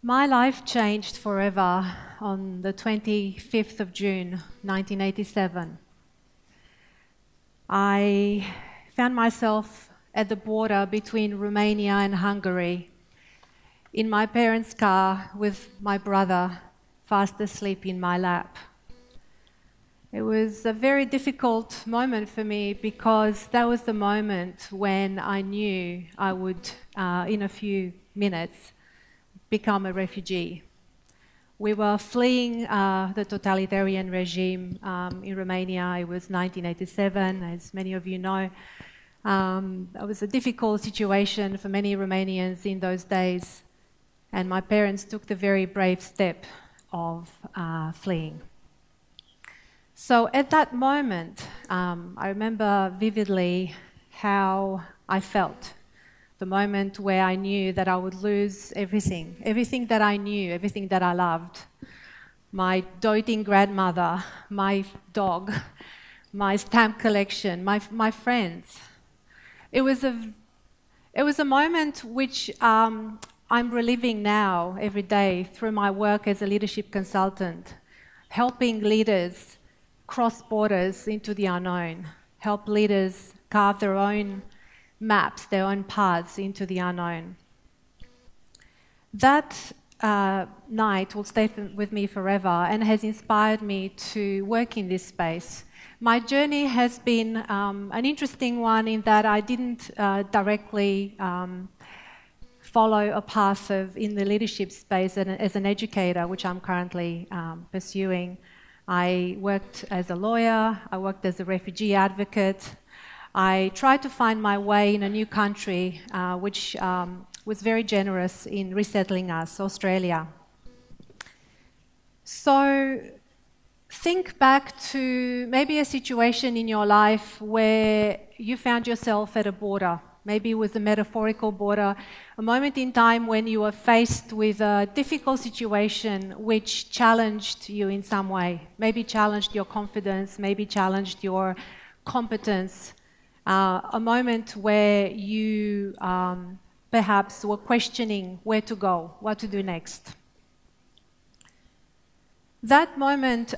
My life changed forever on the 25th of June, 1987. I found myself at the border between Romania and Hungary, in my parents' car with my brother fast asleep in my lap. It was a very difficult moment for me because that was the moment when I knew I would, in a few minutes, become a refugee. We were fleeing the totalitarian regime in Romania. It was 1987, as many of you know. It was a difficult situation for many Romanians in those days, and my parents took the very brave step of fleeing. So at that moment, I remember vividly how I felt. The moment where I knew that I would lose everything, everything that I knew, everything that I loved. My doting grandmother, my dog, my stamp collection, my friends. It was a moment which I'm reliving now every day through my work as a leadership consultant, helping leaders cross borders into the unknown, help leaders carve their own maps, their own paths into the unknown. That night will stay with me forever and has inspired me to work in this space. My journey has been an interesting one in that I didn't directly follow a path in the leadership space as an educator, which I'm currently pursuing. I worked as a lawyer, I worked as a refugee advocate. I tried to find my way in a new country, which was very generous in resettling us, Australia. So think back to maybe a situation in your life where you found yourself at a border. Maybe it was a metaphorical border, a moment in time when you were faced with a difficult situation which challenged you in some way. Maybe challenged your confidence, maybe challenged your competence. A moment where you perhaps were questioning where to go, what to do next. That moment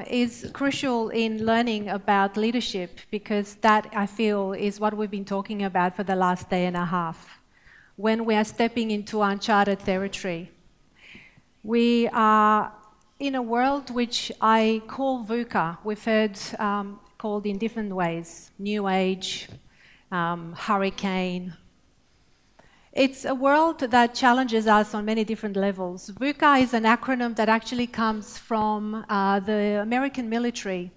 is crucial in learning about leadership because that, I feel, is what we've been talking about for the last day and a half. When we are stepping into uncharted territory. We are in a world which I call VUCA. We've heard called in different ways, New Age, Hurricane. It's a world that challenges us on many different levels. VUCA is an acronym that actually comes from the American military,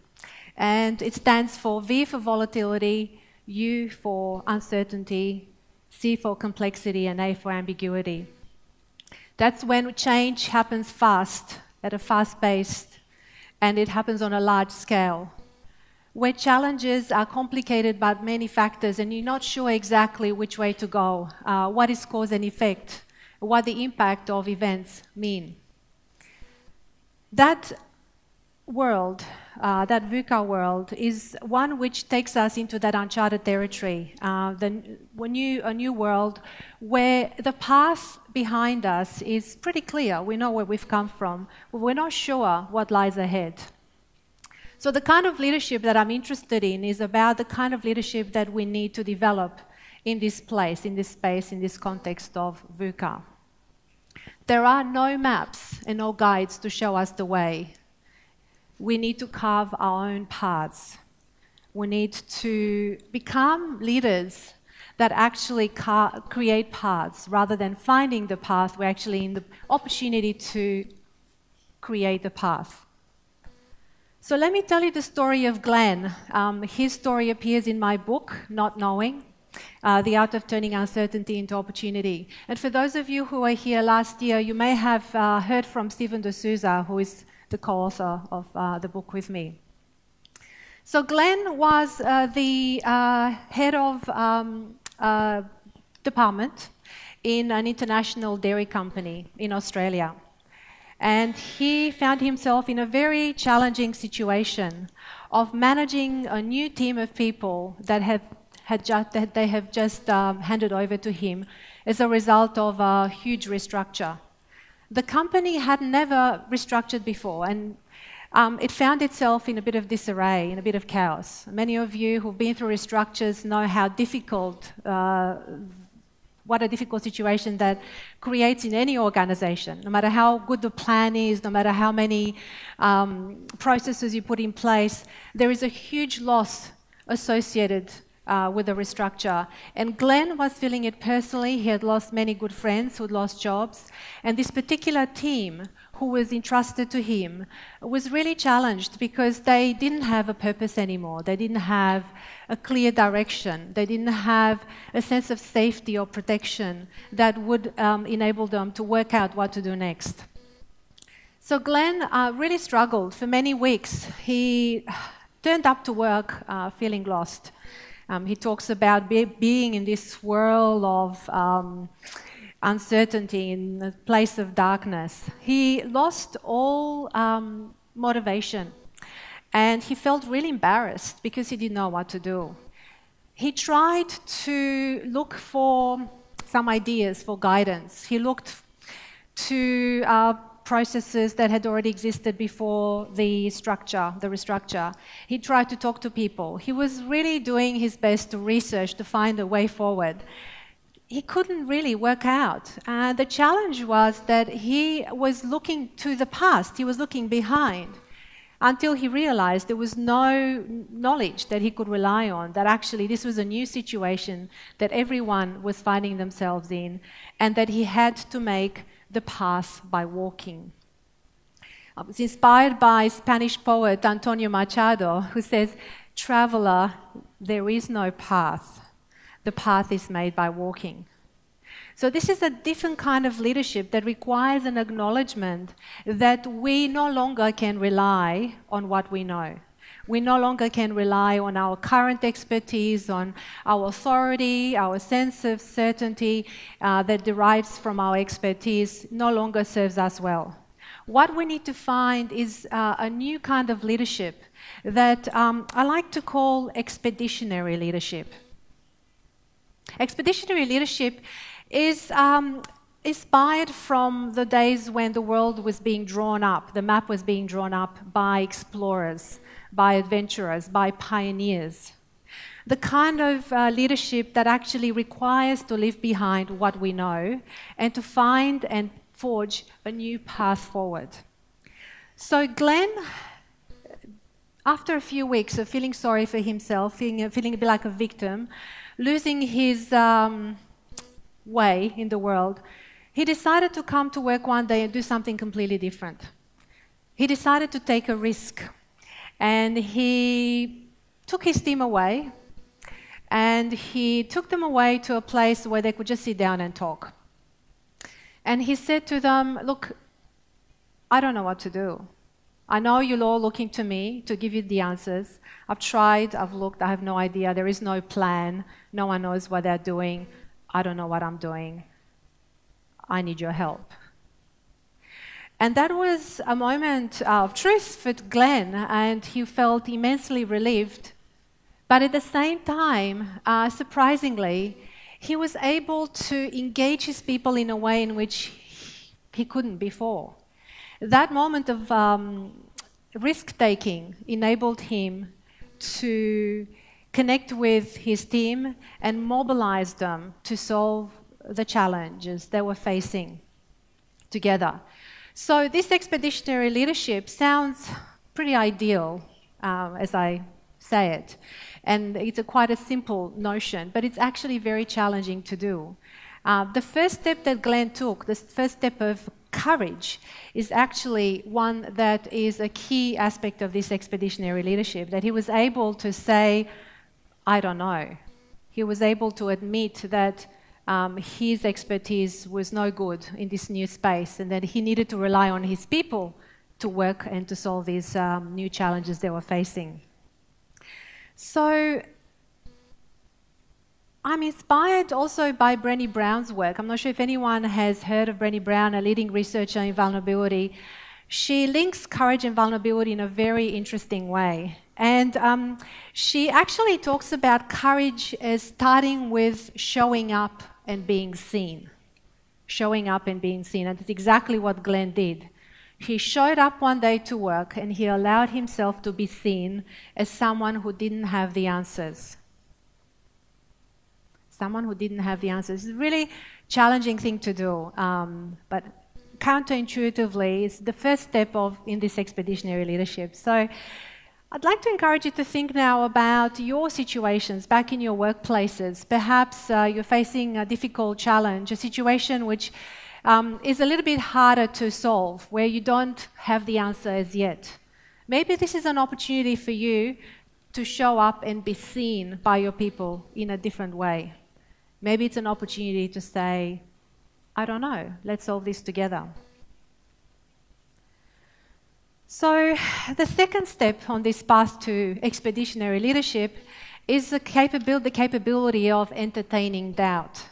and it stands for V for volatility, U for uncertainty, C for complexity, and A for ambiguity. That's when change happens fast, at a fast pace, and it happens on a large scale, where challenges are complicated by many factors and you're not sure exactly which way to go, what is cause and effect, what the impact of events mean. That world, that VUCA world, is one which takes us into that uncharted territory, a new world where the path behind us is pretty clear. We know where we've come from, but we're not sure what lies ahead. So the kind of leadership that I'm interested in is about the kind of leadership that we need to develop in this place, in this space, in this context of VUCA. There are no maps and no guides to show us the way. We need to carve our own paths. We need to become leaders that actually create paths. Rather than finding the path, we're actually in the opportunity to create the path. So let me tell you the story of Glenn. His story appears in my book, Not Knowing, The Art of Turning Uncertainty into Opportunity. And for those of you who were here last year, you may have heard from Stephen D'Souza, who is the co-author of the book with me. So Glenn was the head of department in an international dairy company in Australia. And he found himself in a very challenging situation of managing a new team of people that they have just handed over to him as a result of a huge restructure. The company had never restructured before, and it found itself in a bit of disarray, in a bit of chaos. Many of you who've been through restructures know how difficult, what a difficult situation that creates in any organization. No matter how good the plan is, no matter how many processes you put in place, there is a huge loss associated with the restructure. And Glenn was feeling it personally. He had lost many good friends who'd lost jobs. And this particular team who was entrusted to him was really challenged because they didn't have a purpose anymore. They didn't have a clear direction. They didn't have a sense of safety or protection that would enable them to work out what to do next. So Glenn really struggled for many weeks. He turned up to work feeling lost. He talks about being in this swirl of uncertainty, in a place of darkness. He lost all motivation, and he felt really embarrassed because he didn't know what to do. He tried to look for some ideas for guidance. He looked to processes that had already existed before the restructure. He tried to talk to people. He was really doing his best to research, to find a way forward. He couldn't really work out. The challenge was that he was looking to the past. He was looking behind until he realized there was no knowledge that he could rely on, that actually this was a new situation that everyone was finding themselves in, and that he had to make the path by walking. I was inspired by Spanish poet Antonio Machado, who says, "Traveler, there is no path. The path is made by walking." So this is a different kind of leadership that requires an acknowledgement that we no longer can rely on what we know. We no longer can rely on our current expertise, on our authority, our sense of certainty that derives from our expertise no longer serves us well. What we need to find is a new kind of leadership that I like to call expeditionary leadership. Expeditionary leadership is inspired from the days when the world was being drawn up, the map was being drawn up by explorers, by adventurers, by pioneers. The kind of leadership that actually requires to leave behind what we know and to find and forge a new path forward. So Glenn, after a few weeks of feeling sorry for himself, feeling a bit like a victim, losing his way in the world, he decided to come to work one day and do something completely different. He decided to take a risk. And he took his team away, and he took them away to a place where they could just sit down and talk. And he said to them, "Look, I don't know what to do. I know you're all looking to me to give you the answers. I've tried, I've looked, I have no idea. There is no plan. No one knows what they're doing. I don't know what I'm doing. I need your help." And that was a moment of truth for Glenn, and he felt immensely relieved. But at the same time, surprisingly, he was able to engage his people in a way in which he couldn't before. That moment of risk-taking enabled him to connect with his team and mobilize them to solve the challenges they were facing together. So this expeditionary leadership sounds pretty ideal as I say it. And it's quite a simple notion, but it's actually very challenging to do. The first step that Glenn took, the first step of courage, is actually one that is a key aspect of this expeditionary leadership, that he was able to say, "I don't know." He was able to admit that his expertise was no good in this new space, and that he needed to rely on his people to work and to solve these new challenges they were facing. So I'm inspired also by Brené Brown's work. I'm not sure if anyone has heard of Brené Brown, a leading researcher in vulnerability. She links courage and vulnerability in a very interesting way. And she actually talks about courage as starting with showing up and being seen. showing up and being seen. And that's exactly what Glenn did. He showed up one day to work and he allowed himself to be seen as someone who didn't have the answers. Someone who didn't have the answers. It's a really challenging thing to do, but counterintuitively, it's the first step in this expeditionary leadership. So I'd like to encourage you to think now about your situations back in your workplaces. Perhaps you're facing a difficult challenge, a situation which is a little bit harder to solve, where you don't have the answer as yet. Maybe this is an opportunity for you to show up and be seen by your people in a different way. Maybe it's an opportunity to say, I don't know, let's solve this together. So the second step on this path to expeditionary leadership is the capability of entertaining doubt.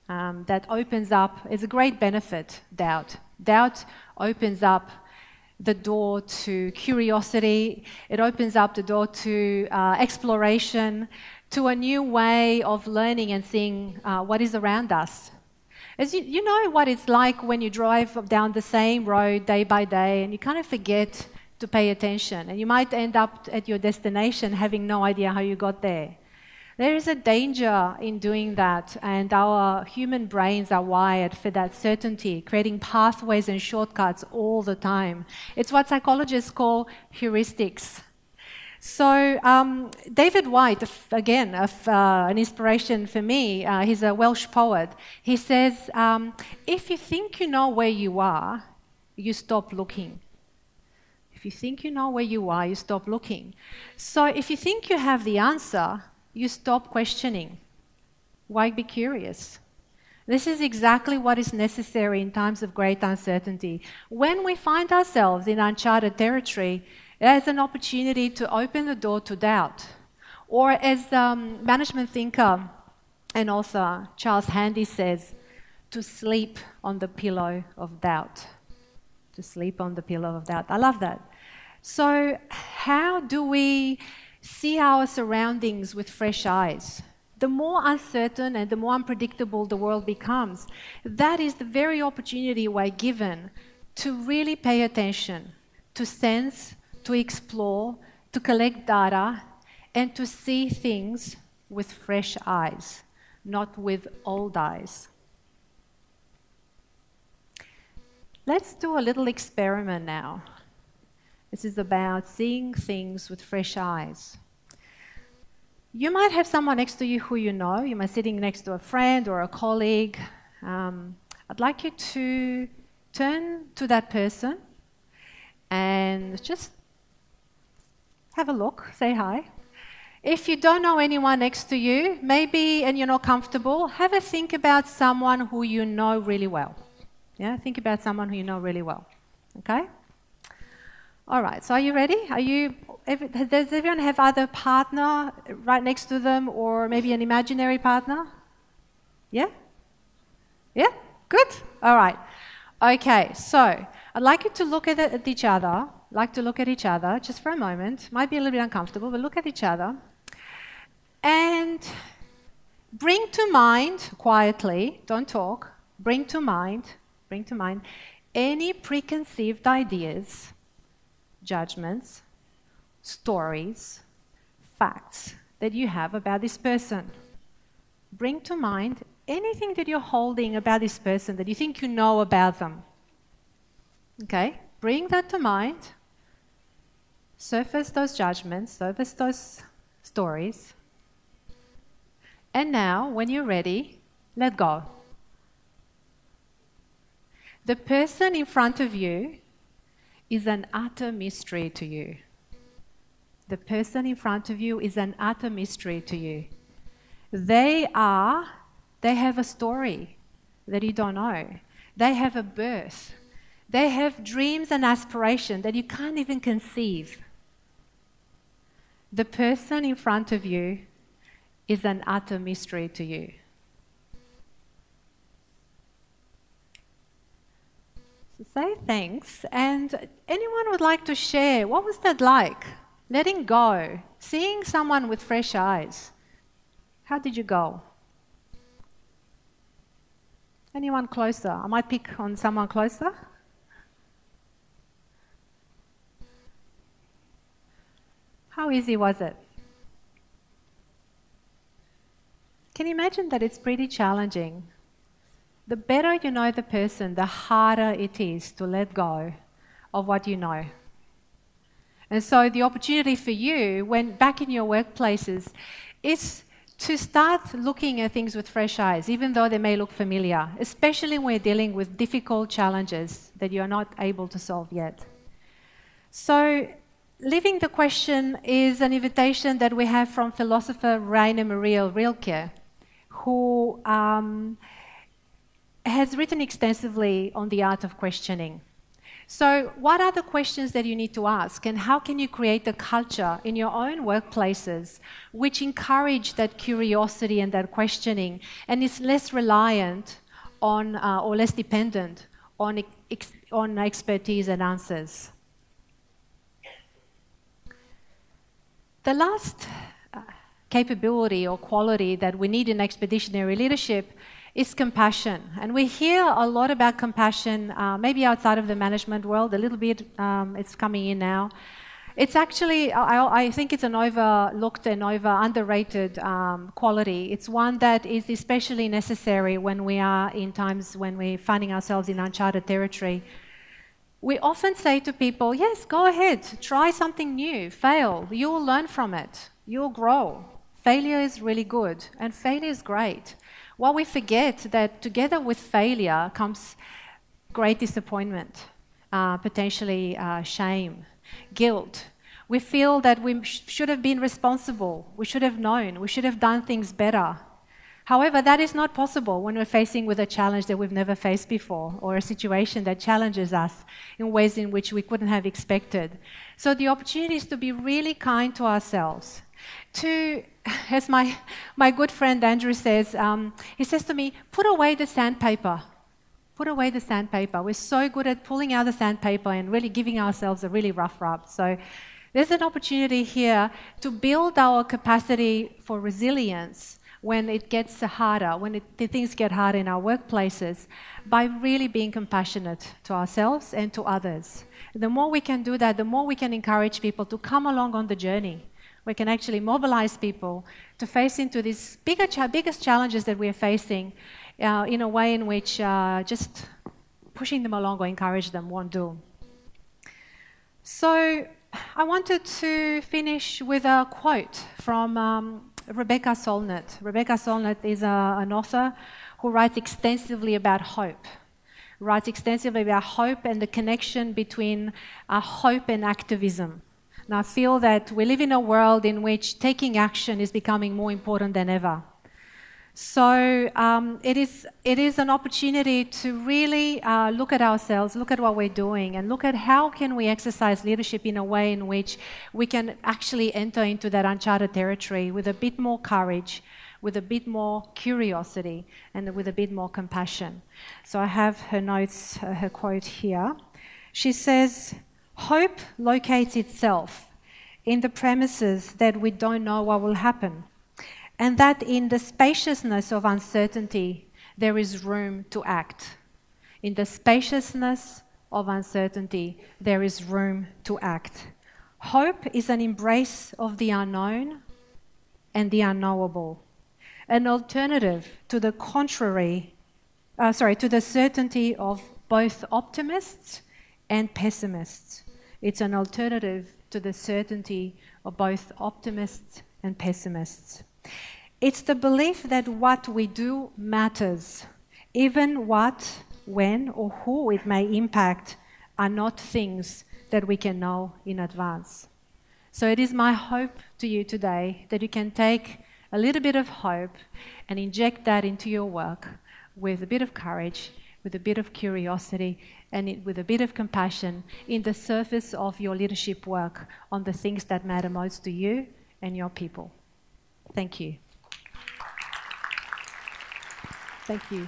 That opens up, is a great benefit, doubt. Doubt opens up the door to curiosity. It opens up the door to exploration, to a new way of learning and seeing what is around us. As you know what it's like when you drive down the same road day by day and you kind of forget to pay attention, and you might end up at your destination having no idea how you got there. There is a danger in doing that, and our human brains are wired for that certainty, creating pathways and shortcuts all the time. It's what psychologists call heuristics. So David White, again, an inspiration for me, he's a Welsh poet. He says, if you think you know where you are, you stop looking. If you think you know where you are, you stop looking. So if you think you have the answer, you stop questioning. Why be curious? This is exactly what is necessary in times of great uncertainty. When we find ourselves in uncharted territory, there's an opportunity to open the door to doubt. Or as management thinker and author Charles Handy says, to sleep on the pillow of doubt. To sleep on the pillow of doubt. I love that. So how do we see our surroundings with fresh eyes? The more uncertain and the more unpredictable the world becomes, that is the very opportunity we're given to really pay attention, to sense, to explore, to collect data, and to see things with fresh eyes, not with old eyes. Let's do a little experiment now. This is about seeing things with fresh eyes. You might have someone next to you who you know. You might be sitting next to a friend or a colleague. I'd like you to turn to that person and just have a look, say hi. If you don't know anyone next to you, maybe, and you're not comfortable, have a think about someone who you know really well. Yeah, think about someone who you know really well. Okay? All right, so are you ready? Does everyone have either a partner right next to them or maybe an imaginary partner? Yeah? Yeah? Good? All right. Okay, so I'd like you to look at each other. Like to look at each other just for a moment. Might be a little bit uncomfortable, but look at each other. And bring to mind, quietly, don't talk, bring to mind any preconceived ideas, judgments, stories, facts that you have about this person. Bring to mind anything that you're holding about this person that you think you know about them. Okay? Bring that to mind. Surface those judgments, surface those stories. And now, when you're ready, let go. The person in front of you is an utter mystery to you. The person in front of you is an utter mystery to you. They have a story that you don't know. They have a birth. They have dreams and aspirations that you can't even conceive. The person in front of you is an utter mystery to you. So say thanks, and anyone would like to share, what was that like? Letting go, seeing someone with fresh eyes. How did you go? Anyone closer? I might pick on someone closer. How easy was it? Can you imagine that it's pretty challenging? The better you know the person, the harder it is to let go of what you know. And so the opportunity for you, when back in your workplaces, is to start looking at things with fresh eyes, even though they may look familiar, especially when we're dealing with difficult challenges that you're not able to solve yet. So, Living the Question is an invitation that we have from philosopher Renner Rilke, who has written extensively on the art of questioning. So what are the questions that you need to ask, and how can you create a culture in your own workplaces which encourage that curiosity and that questioning, and is less reliant on or less dependent on expertise and answers? The last capability or quality that we need in expeditionary leadership is compassion. And we hear a lot about compassion, maybe outside of the management world, a little bit, it's coming in now. It's actually, I think it's an overlooked and underrated quality. It's one that is especially necessary when we are in times when we're finding ourselves in uncharted territory. We often say to people, yes, go ahead, try something new, fail, you'll learn from it, you'll grow. Failure is really good, and failure is great. While we forget that together with failure comes great disappointment, potentially shame, guilt. We feel that we should have been responsible, we should have known, we should have done things better. However, that is not possible when we're facing with a challenge that we've never faced before, or a situation that challenges us in ways in which we couldn't have expected. So the opportunity is to be really kind to ourselves. To, as my good friend Andrew says, he says to me, put away the sandpaper. Put away the sandpaper. We're so good at pulling out the sandpaper and really giving ourselves a really rough rub. So there's an opportunity here to build our capacity for resilience when it gets harder, when things get hard in our workplaces, by really being compassionate to ourselves and to others. The more we can do that, the more we can encourage people to come along on the journey. We can actually mobilize people to face into these biggest challenges that we're facing in a way in which just pushing them along or encourage them won't do. So I wanted to finish with a quote from Rebecca Solnit. Rebecca Solnit is an author who writes extensively about hope. Writes extensively about hope and the connection between hope and activism. And I feel that we live in a world in which taking action is becoming more important than ever. So it is an opportunity to really look at ourselves, look at what we're doing, and look at how can we exercise leadership in a way in which we can actually enter into that uncharted territory with a bit more courage, with a bit more curiosity, and with a bit more compassion. So I have her notes, her quote here. She says, "Hope locates itself in the premises that we don't know what will happen, and that in the spaciousness of uncertainty, there is room to act." In the spaciousness of uncertainty, there is room to act. Hope is an embrace of the unknown and the unknowable, an alternative to the to the certainty of both optimists and pessimists. It's an alternative to the certainty of both optimists and pessimists. It's the belief that what we do matters, even what, when, or who it may impact are not things that we can know in advance. So it is my hope to you today that you can take a little bit of hope and inject that into your work with a bit of courage, with a bit of curiosity, and with a bit of compassion in the surface of your leadership work on the things that matter most to you and your people. Thank you. Thank you.